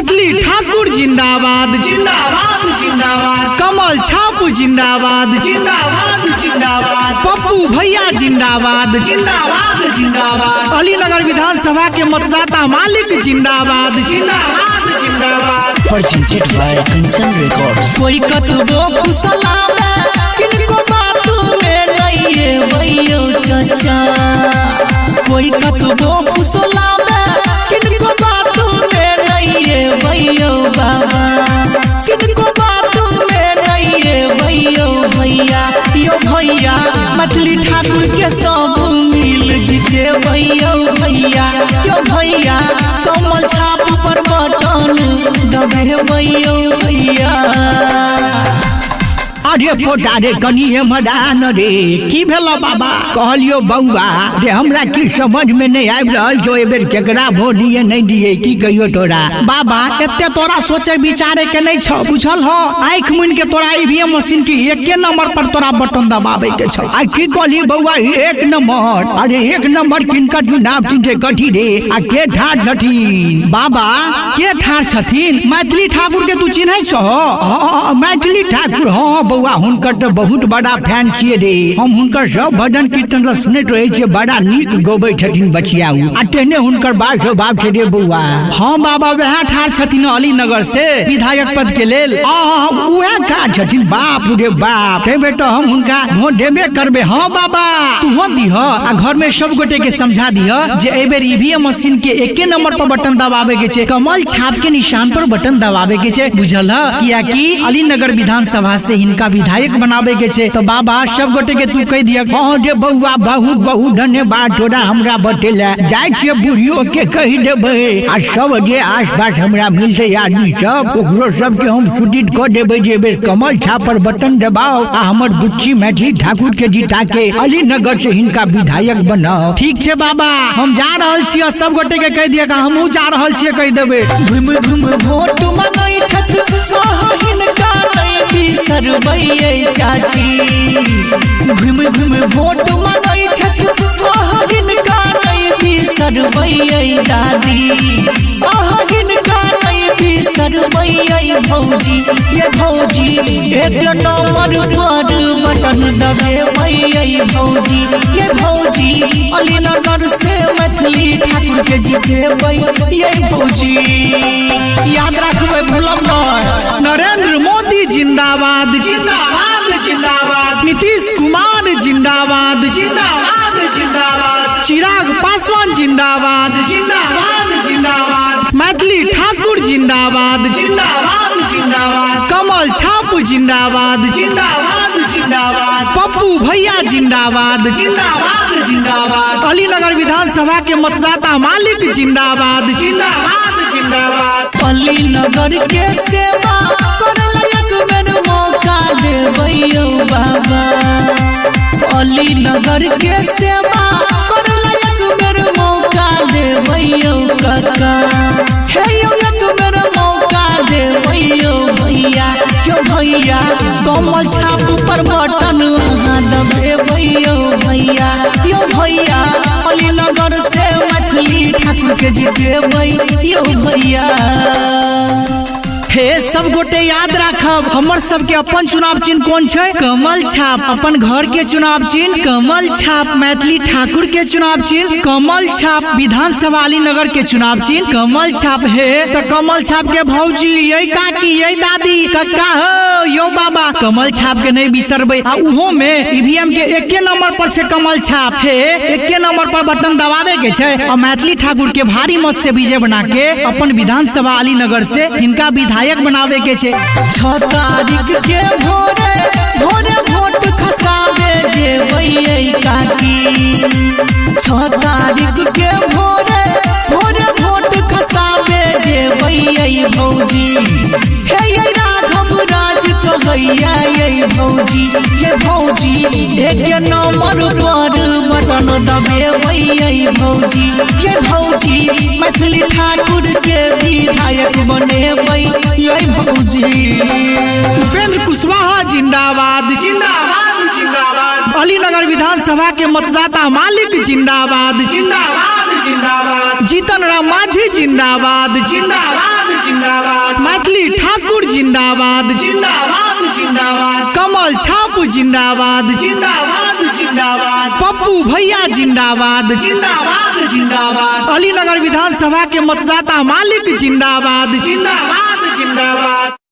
मैथिली ठाकुर जिंदाबाद जिंदाबाद जिंदाबाद। कमल छाप जिंदाबाद जिंदाबाद जिंदाबाद। पप्पू भैया जिंदाबाद जिंदाबाद जिंदाबाद। अलीनगर विधानसभा के मतदाता मालिक जिंदाबाद जिंदाबाद जिंदाबाद। Presented by Kanchan Records। कोई कतबो खुशलावे किनको बातों में नहीं है भैया चाचा। कोई कतबो खुशलावे किनको बातों में नहीं है भैया बाबा। किनको बातों में नहीं है भैया भैया यो भैया। मैथिली ठाकुर के सब मिल जीते भैया भैया यो भैया। कमल छाप पर बटन दबे भैया भैया। अरे पोटा रे कनिए मदान रे की भेलो बाबा? कहलियो बउआ रे हमरा की समझ में नहीं आबि रहल जो एबेर केकरा वोट दिए नहीं दिए की कहियो तोरा। बाबा एते तोरा सोचे विचारे के नहीं छ बुझल हो। आंख मुन के तोरा ईवीएम मशीन की एके नंबर पर तोरा बटन दबावे के छ। आ की कहली बउआ एक नंबर? अरे एक नंबर किनका चुनाव चिन्हे कथी रे आ के ठाड़ छथिन? बाबा के ठाड़ छथिन? मैथिली ठाकुर के तू चिन्है छ? हां मैथिली ठाकुर हां बउआ हुनकर तो बहुत बड़ा फैन छिए रे। हम हुनकर सब भजन कीर्तन सुनैत रहे छिए। बड़ा नीक गबै छथिन बचियाऊ। आ तेने हुनकर बात स्वभाव छै रे बउआ। हां बाबा वह ठाड़ छथिन अलीनगर से विधायक पद के लेल। उहे ठाड़ छथिन। बाप रे बाप हे बेटा हम हुनका वोट देबे करबे। हां बाबा तू वोट दिह आ घर में सब गोटे के समझा दिह जे एबेर ईवीएम मशीन के एके नंबर पर बटन दबावे के छै। कमल छाप के निशान पर बटन दबावे के छै बुझल ह। किया कि अलीनगर विधानसभा से हिनका विधायक बनावे के छे। तो बाबा सब गोटे के तू कह दिया। हां रे बउआ बहुत बहुत धन्यवाद तोरा हमरा बतेला। जाय छे बुढ़ियो के कह देबे आ सब जे आसपास हमरा मिलते आदमी सब ओकरो सब के हम सूचित क देबे जे बेर कमल छाप पर बटन दबाओ आ हमर बुच्ची मैथिली ठाकुर के जिता के अलीनगर से हिनका विधायक बनाओ। ठीक छे बाबा हम जा रहल छी। सब गोटे के कह दिया हमहू जा रहल छी कह देबे। घुम घुम वोट मांगै छछ हिनका नहीं बिसरबै चाची। घुम घुम वोट मांगै छछ हिनका नहीं बिसरबै दादी। हिनका नहीं बिसरबै भौजी ये भौजी एक नंबर पर बटन दबेबै भौजी ये भौजी। अलीनगर से मैथिली ठाकुर के जीतेबै ये भौजी। याद रखबै भूलब नहीं। नरेंद्र मोदी जिंदाबाद जिंदाबाद जिंदाबाद। नीतीश कुमार जिंदाबाद जिंदाबाद जिंदाबाद। चिराग पासवान जिंदाबाद जिंदाबाद जिंदाबाद। मैथिली ठाकुर जिंदाबाद जिंदाबाद जिंदाबाद। कमल छाप जिंदाबाद जिंदाबाद जिंदाबाद। पप्पू भैया जिंदाबाद जिंदाबाद जिंदाबाद। अलीनगर विधानसभा के मतदाता मालिक जिंदाबाद जिंदाबाद जिंदाबाद। अलीनगर के सेवा करलक बेर मौका देबैयो बाबा। अलीनगर के सेवा करलक बेर मौका देबैयो काका। हे यो एक बेर मौका देबैयो भैया यो भैया। कमल छाप पर बटन अहाँ दबेबैयो भैया यो भैया। अलीनगर से मैथिली ठाकुर के जीतेबै यो भैया। हे सब गोटे याद राखब हमर सबके अपन चुनाव चिन्ह कौन छै? कमल छाप। अपन घर के चुनाव चिन्ह कमल छाप। मैथिली ठाकुर के चुनाव चिन्ह कमल छाप। विधानसभा अलीनगर के चुनाव चिन्ह कमल छाप। हे तो कमल छाप के भौजी यही काकी यही दादी कक्का हो यो बाबा कमल छाप के नहीं बिसरबै। आ उहो में ईवीएम के एके नंबर पर छै कमल छाप। हे एके नंबर पर बटन दबावे के छै और मैथिली ठाकुर के भारी मत से विजय बना के अपन विधानसभा अलीनगर से इनका विधायक बनावे के छे। 6 तारीख के भोरे भोरे वोट खसावे जेबै काकी। 6 तारीख के भोरे भोरे वोट खसावे जेबै भौजी। हे ये राघव राज कहैया ये भौजी ये भौजी। एक नंबर पर बटन दबेबै भौजी ये भौजी। मैथिली ठाकुर के विधायक बनेबै ये भौजी। उपेंद्र कुशवाहा जिंदाबाद जिंदाबाद जिंदाबाद। अलीनगर विधानसभा के मतदाता मालिक जिंदाबाद जिंदाबाद जिंदाबाद। जीतन राम माझी जिंदाबाद जिंदाबाद जिंदाबाद। जिंदाबाद जिंदाबाद जिंदाबाद, कमल छाप जिंदाबाद जिंदाबाद जिंदाबाद, पप्पू भैया जिंदाबाद जिंदाबाद जिंदाबाद, अलीनगर विधानसभा के मतदाता मालिक जिंदाबाद जिंदाबाद जिंदाबाद।